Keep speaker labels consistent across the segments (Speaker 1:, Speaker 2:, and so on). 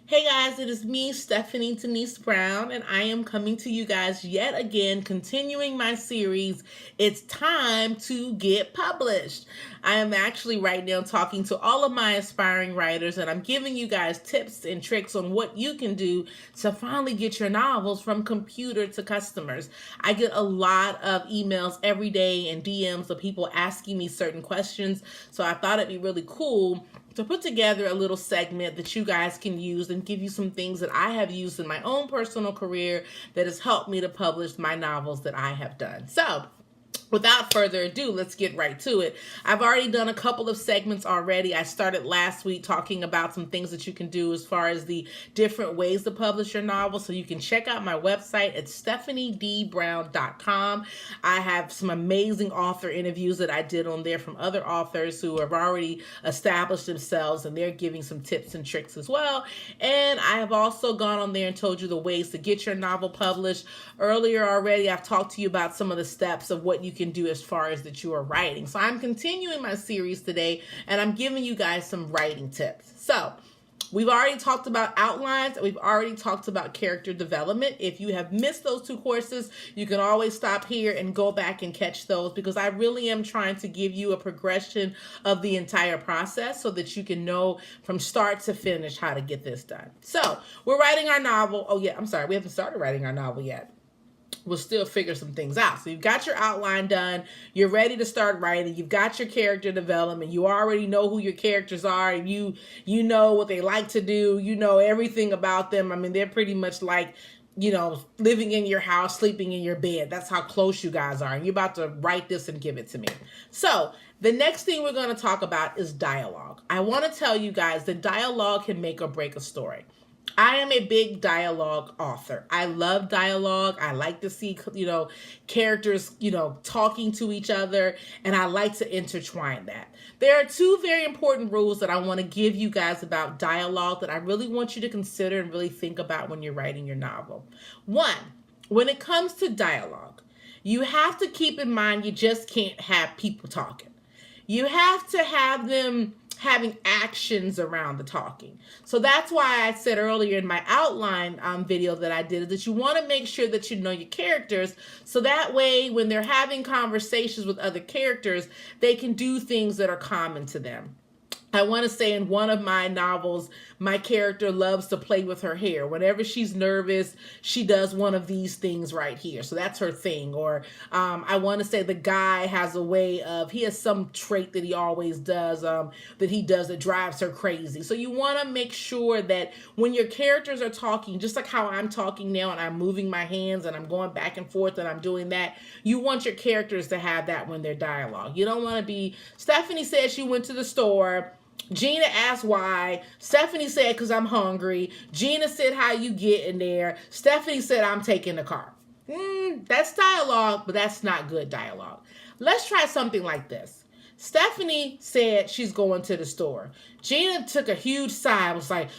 Speaker 1: Hey guys, it is me, Stephanie Denise Brown, and I am coming to you guys yet again, continuing my series, It's Time to Get Published. I am actually right now talking to all of my aspiring writers, and I'm giving you guys tips and tricks on what you can do to finally get your novels from computer to customers. I get a lot of emails every day and DMs of people asking me certain questions, so I thought it'd be really cool to put together a little segment that you guys can use and give you some things that I have used in my own personal career that has helped me to publish my novels that I have done. So, without further ado, let's get right to it. I've already done a couple of segments already. I started last week talking about some things that you can do as far as the different ways to publish your novel. So you can check out my website at stephaniedbrown.com. I have some amazing author interviews that I did on there from other authors who have already established themselves, and they're giving some tips and tricks as well. And I have also gone on there and told you the ways to get your novel published. Earlier already, I've talked to you about some of the steps of what you can do as far as that you are writing. So I'm continuing my series today, and I'm giving you guys some writing tips. So we've already talked about outlines, and we've already talked about character development. If you have missed those two courses, you can always stop here and go back and catch those, because I really am trying to give you a progression of the entire process so that you can know from start to finish how to get this done. So we're writing our novel. Oh yeah, I'm sorry, we haven't started writing our novel yet. We'll still figure some things out. So you've got your outline done. You're ready to start writing. You've got your character development. You already know who your characters are. You know what they like to do. You know everything about them. I mean, they're pretty much like, living in your house, sleeping in your bed. That's how close you guys are. And you're about to write this and give it to me. So the next thing we're going to talk about is dialogue. I want to tell you guys that dialogue can make or break a story. I am a big dialogue author. I love dialogue. I like to see, characters, talking to each other, and I like to intertwine that. There are two very important rules that I want to give you guys about dialogue that I really want you to consider and really think about when you're writing your novel. One, when it comes to dialogue, you have to keep in mind you just can't have people talking. You have to have them having actions around the talking. So that's why I said earlier in my outline video that I did, is that you want to make sure that you know your characters, so that way when they're having conversations with other characters, they can do things that are common to them. I want to say in one of my novels, my character loves to play with her hair. Whenever she's nervous, she does one of these things right here. So that's her thing. Or I want to say the guy has a way of, he has some trait that he always does, that drives her crazy. So you want to make sure that when your characters are talking, just like how I'm talking now and I'm moving my hands and I'm going back and forth and I'm doing that, you want your characters to have that when they're dialogue. You don't want to be, Stephanie said she went to the store, Gina asked why. Stephanie said, because I'm hungry. Gina said, how you get in there? Stephanie said, I'm taking the car. That's dialogue, but that's not good dialogue. Let's try something like this. Stephanie said she's going to the store. Gina took a huge sigh and was like,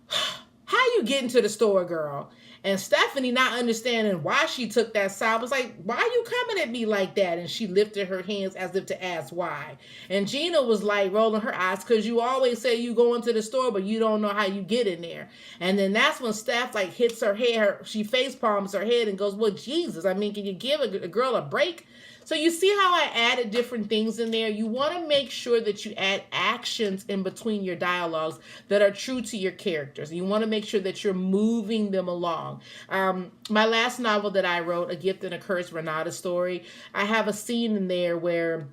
Speaker 1: how you getting to the store, girl? And Stephanie, not understanding why she took that side, was like, why are you coming at me like that? And she lifted her hands as if to ask why. And Gina was like rolling her eyes, because you always say you go into the store, but you don't know how you get in there. And then that's when Steph like hits her head, she face palms her head and goes, well, Jesus, I mean, can you give a girl a break? So you see how I added different things in there? You want to make sure that you add actions in between your dialogues that are true to your characters. You want to make sure that you're moving them along. My last novel that I wrote, A Gift and a Curse, Renata's Story, I have a scene in there where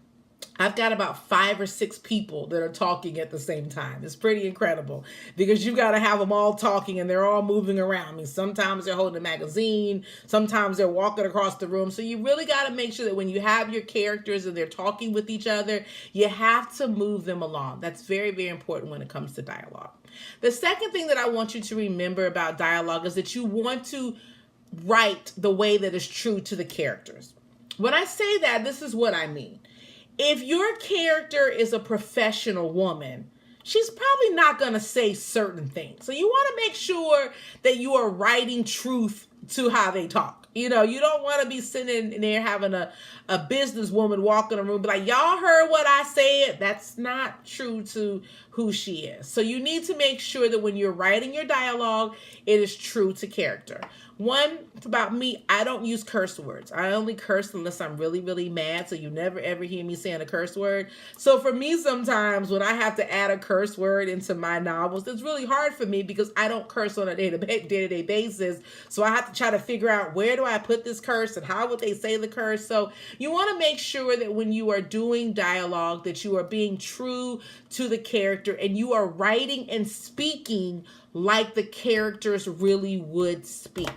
Speaker 1: I've got about 5 or 6 people that are talking at the same time. It's pretty incredible, because you got to have them all talking and they're all moving around. I mean, sometimes they're holding a magazine, sometimes they're walking across the room. So you really got to make sure that when you have your characters and they're talking with each other, you have to move them along. That's very, very important when it comes to dialogue. The second thing that I want you to remember about dialogue is that you want to write the way that is true to the characters. When I say that, this is what I mean. If your character is a professional woman, she's probably not going to say certain things. So you want to make sure that you are writing truth to how they talk. You know, you don't want to be sitting in there having a businesswoman walk in the room, be like, y'all heard what I said? That's not true to who she is. So you need to make sure that when you're writing your dialogue, it is true to character. One, about me, I don't use curse words. I only curse unless I'm really, really mad. So you never ever hear me saying a curse word. So for me, sometimes when I have to add a curse word into my novels, it's really hard for me because I don't curse on a day-to-day basis. So I have to try to figure out, where do I put this curse and how would they say the curse? So you want to make sure that when you are doing dialogue, that you are being true to the character and you are writing and speaking like the characters really would speak.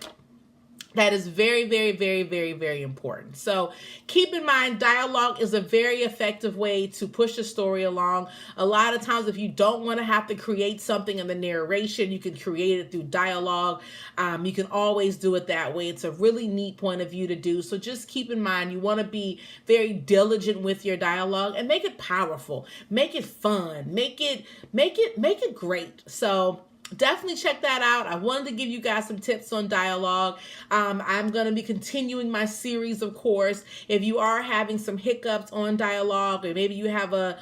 Speaker 1: That is very, very, very, very, very important. So keep in mind, dialogue is a very effective way to push a story along. A lot of times, if you don't want to have to create something in the narration, you can create it through dialogue. You can always do it that way. It's a really neat point of view to do. So just keep in mind, you want to be very diligent with your dialogue and make it powerful, make it fun, make it great. So definitely check that out. I wanted to give you guys some tips on dialogue. I'm going to be continuing my series, of course. If you are having some hiccups on dialogue, or maybe you have a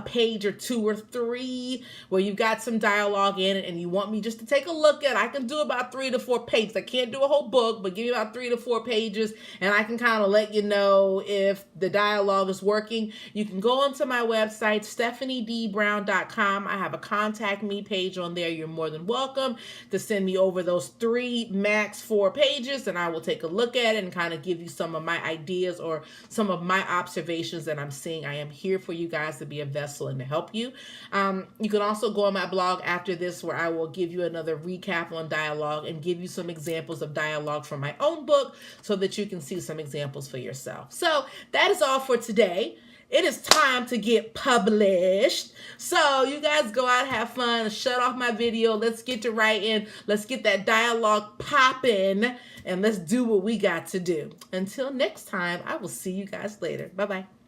Speaker 1: page or 2 or 3 where you've got some dialogue in it and you want me just to take a look at it, I can do about 3 to 4 pages. I can't do a whole book, but give me about 3 to 4 pages and I can kind of let you know if the dialogue is working. You can go onto my website, stephaniedbrown.com. I have a contact me page on there. You're more than welcome to send me over those 3, max 4 pages, and I will take a look at it and kind of give you some of my ideas or some of my observations that I'm seeing. I am here for you guys to be a vessel and to help you. You can also go on my blog after this, where I will give you another recap on dialogue and give you some examples of dialogue from my own book so that you can see some examples for yourself. So that is all for today. It is time to get published. So you guys go out, have fun, shut off my video. Let's get to writing. Let's get that dialogue popping, and let's do what we got to do. Until next time, I will see you guys later. Bye-bye.